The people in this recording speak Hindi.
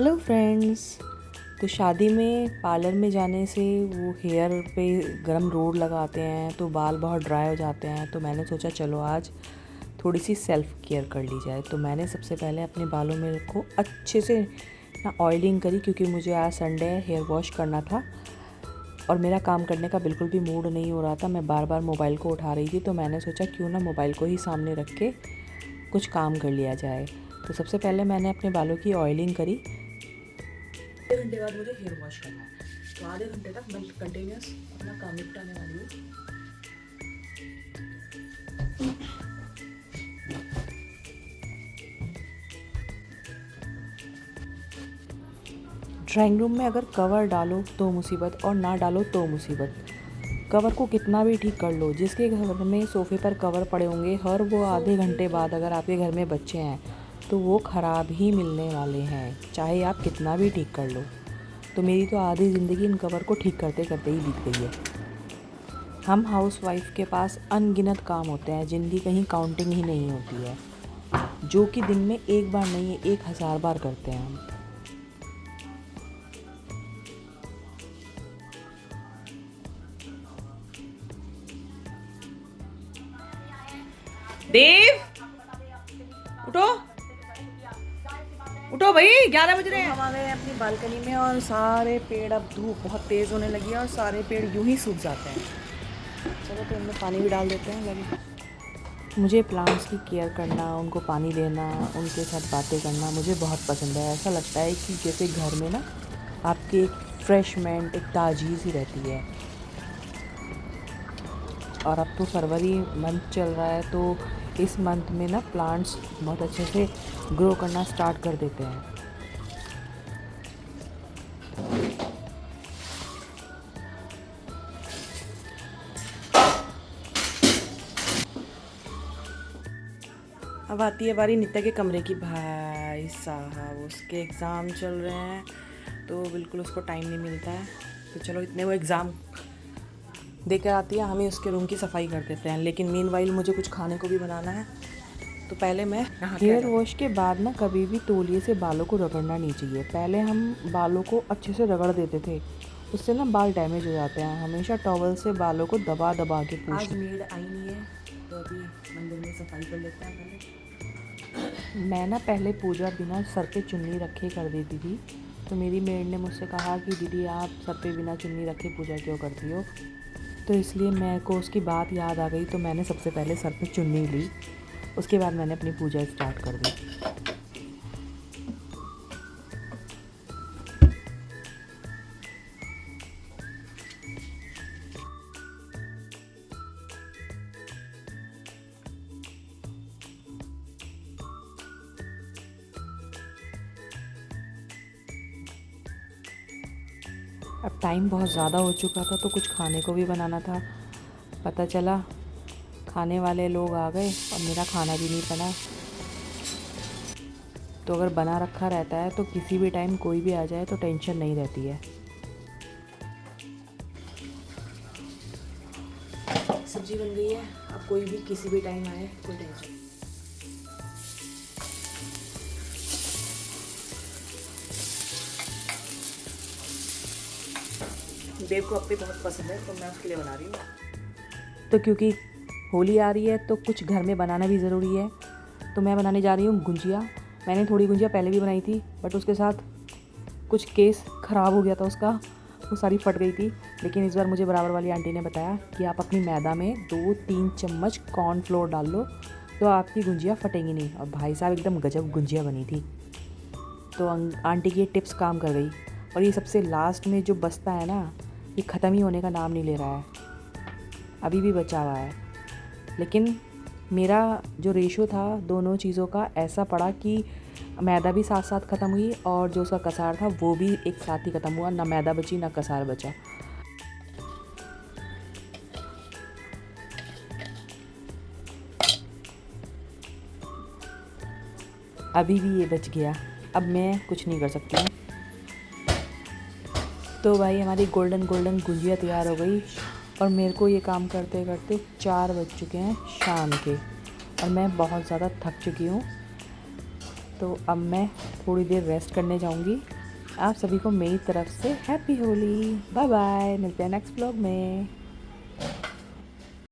Hello friends. तो शादी में पार्लर में जाने से वो हेयर पे गरम रोड लगाते हैं तो बाल बहुत ड्राई हो जाते हैं। तो मैंने सोचा चलो आज थोड़ी सी सेल्फ़ केयर कर ली जाए। तो मैंने सबसे पहले अपने बालों में को अच्छे से ना ऑयलिंग करी, क्योंकि मुझे आज संडे हेयर वॉश करना था और मेरा काम करने का बिल्कुल भी मूड नहीं हो रहा था। मैं बार बार मोबाइल को उठा रही थी, तो मैंने सोचा क्यों ना मोबाइल को ही सामने रख के कुछ काम कर लिया जाए। तो सबसे पहले मैंने अपने बालों की ऑयलिंग करी। आधे घंटे बाद मुझे हेयर वॉश करना है, तो आधे घंटे तक मैं कंटिन्यूस अपना काम निपटाने वाली हूँ। ड्राइंग रूम में अगर कवर डालो तो मुसीबत और ना डालो तो मुसीबत। कवर को कितना भी ठीक कर लो, जिसके घर में सोफ़े पर कवर पड़े होंगे हर वो आधे घंटे बाद अगर आपके घर में बच्चे हैं तो वो ख़राब ही मिलने वाले हैं, चाहे आप कितना भी ठीक कर लो। तो मेरी तो आधी ज़िंदगी इन कवर को ठीक करते करते ही बीत गई है। हम हाउसवाइफ के पास अनगिनत काम होते हैं जिनकी कहीं काउंटिंग ही नहीं होती है, जो कि दिन में एक बार नहीं 1000 बार करते हैं हम। देव उठो उठो भाई, 11 बज रहे हैं। हम आ गए अपनी बालकनी में और सारे पेड़, अब धूप बहुत तेज़ होने लगी है और सारे पेड़ यूं ही सूख जाते हैं। चलो तो इनमें पानी भी डाल देते हैं लगे। मुझे प्लांट्स की केयर करना, उनको पानी देना, उनके साथ बातें करना मुझे बहुत पसंद है। ऐसा लगता है कि जैसे घर में ना आपकी एक फ्रेशमेंट, एक ताज़गी सी रहती है। और अब तो फरवरी मंथ चल रहा है, तो इस मंथ में ना प्लांट्स बहुत अच्छे से ग्रो करना स्टार्ट कर देते हैं। अब आती है बारी नित्या के कमरे की। भाई साहब उसके एग्ज़ाम चल रहे हैं तो बिल्कुल उसको टाइम नहीं मिलता है। तो चलो इतने वो एग्ज़ाम देकर आती है, हमें उसके रूम की सफाई कर देते हैं। लेकिन मीनवाइल मुझे कुछ खाने को भी बनाना है। तो पहले मैं हेयर वॉश के बाद ना कभी भी तौलिए से बालों को रगड़ना नहीं चाहिए। पहले हम बालों को अच्छे से रगड़ देते थे, उससे ना बाल डैमेज हो जाते हैं। हमेशा टॉवल से बालों को दबा दबा के पूछ। आज मेड आई नहीं है तो अभी मंदिर में सफाई कर लेते हैं पहले। मैं ना पहले पूजा बिना सर पे चुन्नी रखे कर देती थी, तो मेरी मेड ने मुझसे कहा कि दीदी आप सर पे बिना चुन्नी रखे पूजा क्यों करती हो। तो इसलिए मेरे को उसकी बात याद आ गई, तो मैंने सबसे पहले सर पे चुन्नी ली, उसके बाद मैंने अपनी पूजा स्टार्ट कर दी। अब टाइम बहुत ज़्यादा हो चुका था तो कुछ खाने को भी बनाना था। पता चला खाने वाले लोग आ गए और मेरा खाना भी नहीं बना। तो अगर बना रखा रहता है तो किसी भी टाइम कोई भी आ जाए तो टेंशन नहीं रहती है। सब्जी बन गई है, अब कोई भी किसी भी टाइम आए कोई टेंशन नहीं। देव को अपनी बहुत पसंद है तो मैं उसके लिए बना रही हूँ। तो क्योंकि होली आ रही है तो कुछ घर में बनाना भी ज़रूरी है, तो मैं बनाने जा रही हूँ गुंजिया। मैंने थोड़ी गुंजिया पहले भी बनाई थी, बट उसके साथ कुछ केस ख़राब हो गया था उसका, वो सारी फट गई थी। लेकिन इस बार मुझे बराबर वाली आंटी ने बताया कि आप अपनी मैदा में 2-3 चम्मच कॉर्नफ्लोर डाल लो तो आपकी गुंजिया फटेंगी नहीं। और भाई साहब एकदम गजब गुंजिया बनी थी। तो आंटी की ये टिप्स काम कर गई। और ये सबसे लास्ट में जो बचता है ना, ये ख़त्म ही होने का नाम नहीं ले रहा है, अभी भी बचा हुआ है। लेकिन मेरा जो रेशो था दोनों चीज़ों का ऐसा पड़ा कि मैदा भी साथ साथ ख़त्म हुई और जो उसका कसार था वो भी एक साथ ही ख़त्म हुआ। ना मैदा बची ना कसार बचा। अभी भी ये बच गया, अब मैं कुछ नहीं कर सकती हूँ। तो भाई हमारी गोल्डन गोल्डन गुजिया तैयार हो गई और मेरे को ये काम करते करते 4 बज चुके हैं शाम के और मैं बहुत ज़्यादा थक चुकी हूँ। तो अब मैं थोड़ी देर रेस्ट करने जाऊंगी। आप सभी को मेरी तरफ से हैप्पी होली। बाय बाय, मिलते हैं नेक्स्ट ब्लॉग में।